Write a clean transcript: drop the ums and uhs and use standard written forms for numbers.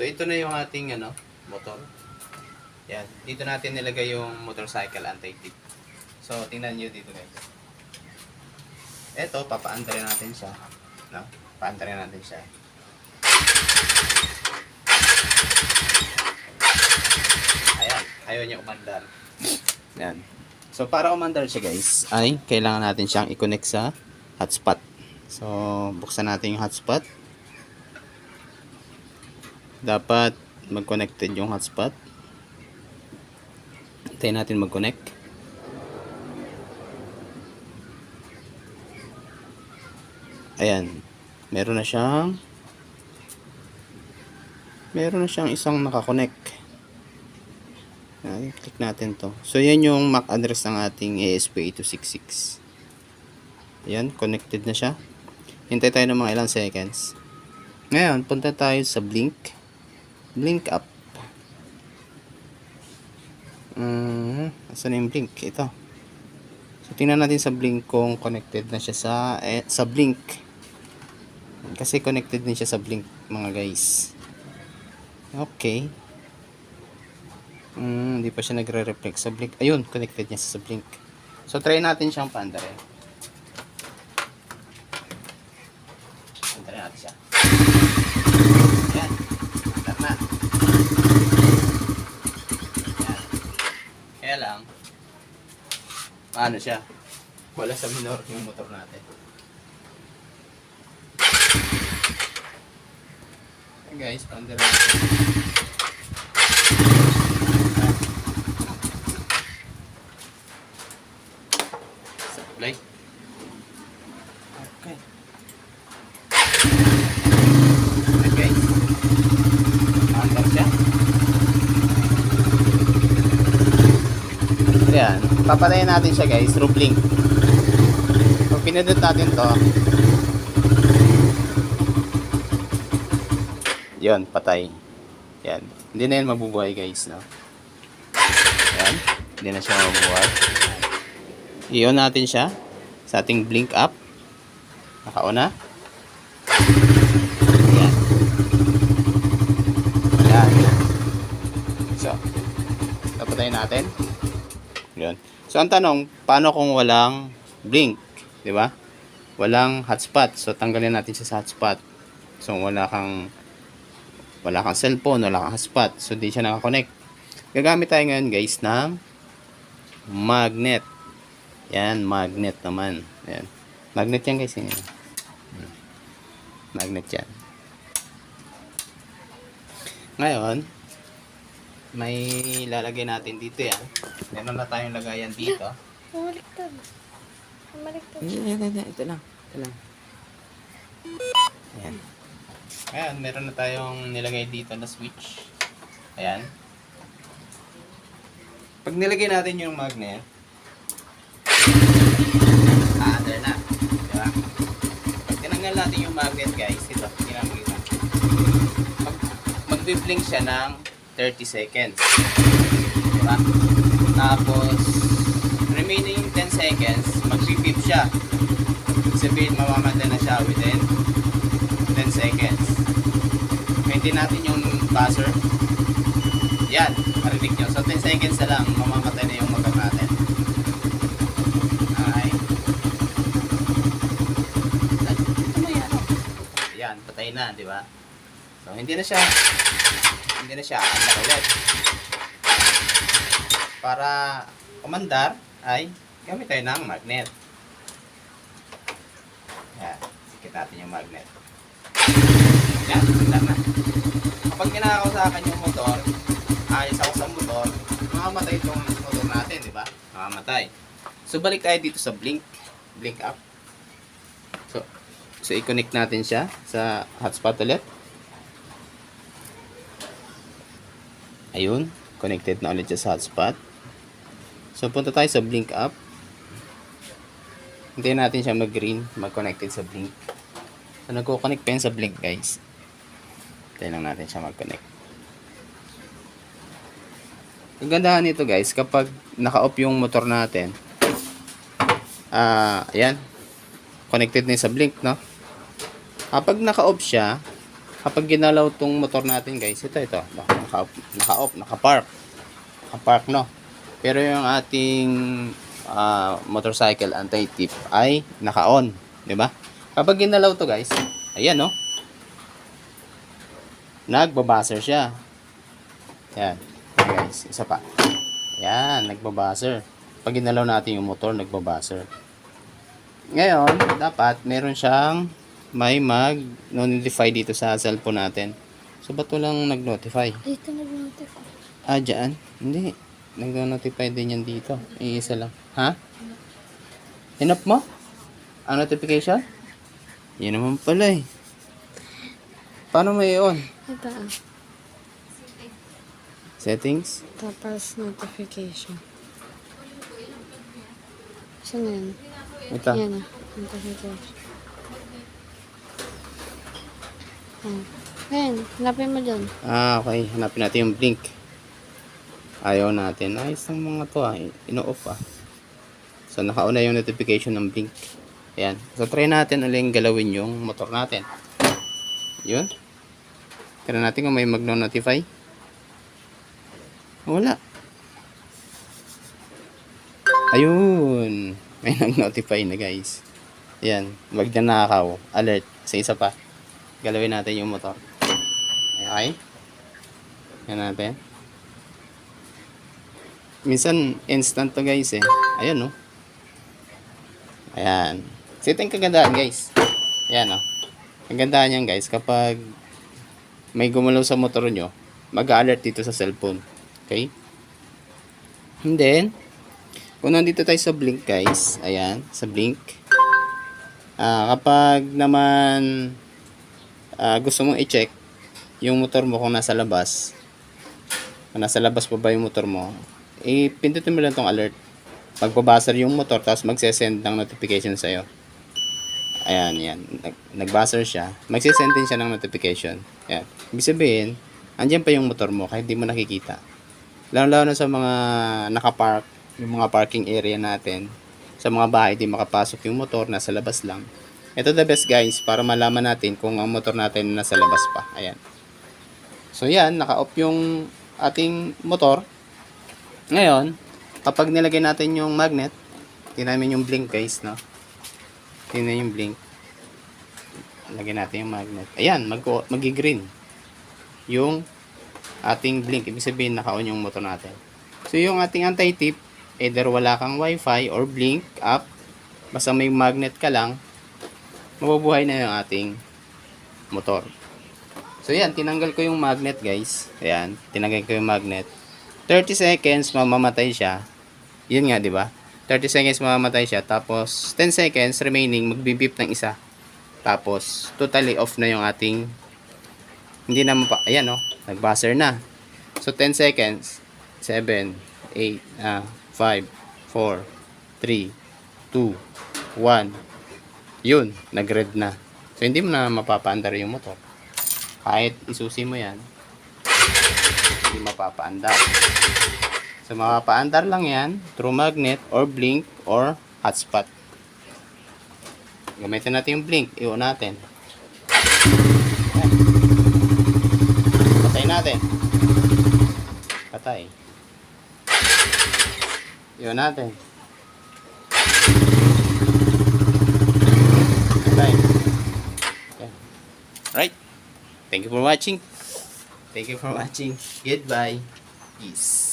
So, ito na yung ating motor. Yan. Dito natin nilagay yung motorcycle anti-tip. So, tingnan nyo dito guys. Ito, papaandarin natin siya. No? Paandarin natin siya. Ayan. Ayaw niya umandar. Yan. So, para umandar siya guys, ay kailangan natin siyang i-connect sa hotspot. So, buksan natin yung hotspot. Dapat mag-connected yung hotspot. Hintayin natin mag-connect. Ayan. Meron na siyang isang nakakonect. Ayan, click natin to. So, yan yung MAC address ng ating ASP8266. Ayan, connected na siya. Hintay tayo ng mga ilang seconds. Ngayon, punta tayo sa Blink App. Asan yung Blink? Ito. So, tingnan natin sa Blink kung connected na siya sa Blink. Kasi connected din siya sa Blink, mga guys. Okay. Hindi pa siya nagre-reflect sa Blink. Ayun, connected niya sa Blink. So, try natin siyang paandarin. Paandarin natin siya. Ayan. Andar na. Ayan. Kaya lang, paano siya? Wala sa minor yung motor natin. Ayan guys, paandarin natin. Supply. Okay. Ayan guys. Paandar siya. Ayan. Papatayin natin siya guys through Blink. Pag pinindot natin to, yun, patay. Yan. Hindi na yan mabubuhay guys, no? Yan. Hindi na siya mabubuhay. I-on natin siya sa ating Blink app. Naka-on na. Yan. Yan. So, tapatayin natin. Yan. So, ang tanong, paano kung walang Blink? Diba? Walang hotspot. So, tanggalin natin siya sa hotspot. So, wala kang cellphone, wala kang hotspot. So, di siya nakakonect. Gagamit tayo ngayon guys ng magnet. Yan, magnet naman. Yan. Magnet yan guys. Yan. Magnet yan. Ngayon, may lalagay natin dito yan. Meron na tayong lagayan dito. Bumaliktad. Bumaliktad. Ito lang. Ayan. Ayan, meron na tayong nilagay dito na switch. Ayan. Pag nilagay natin yung magnet, under na. Diba? Pag tinanggal natin yung magnet guys, ito, kinamagita. Mag-blink siya ng 30 seconds. Diba? Tapos, remaining 10 seconds, mag-beep siya. Sabihin, mamamanda na siya within 10 seconds. Maintain natin yung buzzer. Yan, marinig nyo. So, 10 seconds na lang, mamamatay na yung motor natin. Okay. Yan, patay na, di ba? So, hindi na siya andar ulit. Para umandar, ay gamit tayo ng magnet. Yan, sikit natin yung magnet. Yan, andar na. Kapag kinakausakan yung motor, ayos ako sa motor, mamamatay itong motor natin, di ba? Mamamatay. So, balik tayo dito sa Blink app. So i-connect natin siya sa hotspot ulit. Ayun, connected na ulit siya sa hotspot. So, punta tayo sa Blink app. Hintayin natin siya mag-green, mag-connected sa Blink. So, nagko-connect pa yun sa Blink, guys. Hintayin lang natin siya mag-connect. Ang gandahan nito, guys, kapag naka-off yung motor natin, ayan, connected na sa Blink, no? Kapag naka-off siya, kapag ginalaw tong motor natin guys, ito, naka-off, naka-park. Naka-park, no? Pero yung ating motorcycle anti-tip ay naka-on. Diba? Kapag ginalaw to guys, ayan, no? Nagbabuzzer siya. Yan. Ayan, guys, isa pa. Yan, nagbabuzzer. Pag ginalaw natin yung motor, nagbabuzzer. Ngayon, dapat meron siyang may mag-notify dito sa cellphone natin. So, ba't walang nag-notify? Dito nag-notify. Ah, dyan? Hindi. Nag-notify din yan dito. Iisa lang. Ha? Hinap mo? Ang notification? Yan naman pala eh. Paano mo i-on? Ito ah. Settings? Tapos notification. Saan na yun? Ito. Yan ah. Notification. Ayan. Hanapin mo dyan. Ah, okay. Hanapin natin yung blink. Ayaw natin. Ayos ng mga to ah. Ino-off ah. So, nakauna yung notification ng blink. Ayan. So, try natin uling galawin yung motor natin. Yun. Try natin kung may mag-notify. Wala. Ayun. May nag-notify na guys. Ayan. Wag na nakakaw. Alert. Sa isa pa. Galawin natin yung motor. Okay. Yan natin. Minsan, instant to guys eh. Ayan no. Ayan. So, ito yung kagandahan guys. Ayan no. Ang gandahan yan guys, kapag may gumalaw sa motor nyo, mag-alert dito sa cellphone. Okay? And then, kung nandito tayo sa blink guys, ayan, sa blink. Kapag naman gusto mong i-check yung motor mo kung nasa labas, kung nasa labas pa ba yung motor mo, pindutin mo lang tong alert. Magbabuzzer yung motor, tapos magsesend ng notification sa'yo. Ayan, yan. Nag-buzzer siya. Magsesend din siya ng notification. Ayan. Ibig sabihin, andyan pa yung motor mo kahit di mo nakikita. Lalo-lalo na sa mga nakapark, yung mga parking area natin. Sa mga bahay, di makapasok yung motor, nasa labas lang. Ito the best guys, para malaman natin kung ang motor natin nasa labas pa. Ayan. So yan, naka-off yung ating motor. Ngayon, kapag nilagay natin yung magnet, tingnan namin yung blink guys, no? Tingnan yung blink. Lagyan natin yung magnet. Ayan, magi-green yung ating blink. Ibig sabihin, naka-on yung motor natin. So, yung ating anti-tip, either wala kang wifi or blink up, basta may magnet ka lang, mabubuhay na yung ating motor. So, yan, tinanggal ko yung magnet, guys. Ayan, tinanggal ko yung magnet. 30 seconds, mamamatay siya. Yun nga, di ba? 30 seconds mamamatay siya, tapos 10 seconds remaining, magbibip ng isa. Tapos, totally off na yung ating, hindi na ayan o, nag-buzzer na. So, 10 seconds, 7, 8, 5, 4, 3, 2, 1. Yun, nag-red na. So, hindi mo na mapapaandar yung motor. Kahit isusi mo yan, hindi mapapaandar. So, mapapaandar lang yan through magnet or blink or hotspot. Gamitin natin yung blink. I-on natin. Ayan. Patay natin. Patay. I-on natin. Patay. Okay. Alright. Thank you for watching. Thank you for watching. Goodbye. Peace.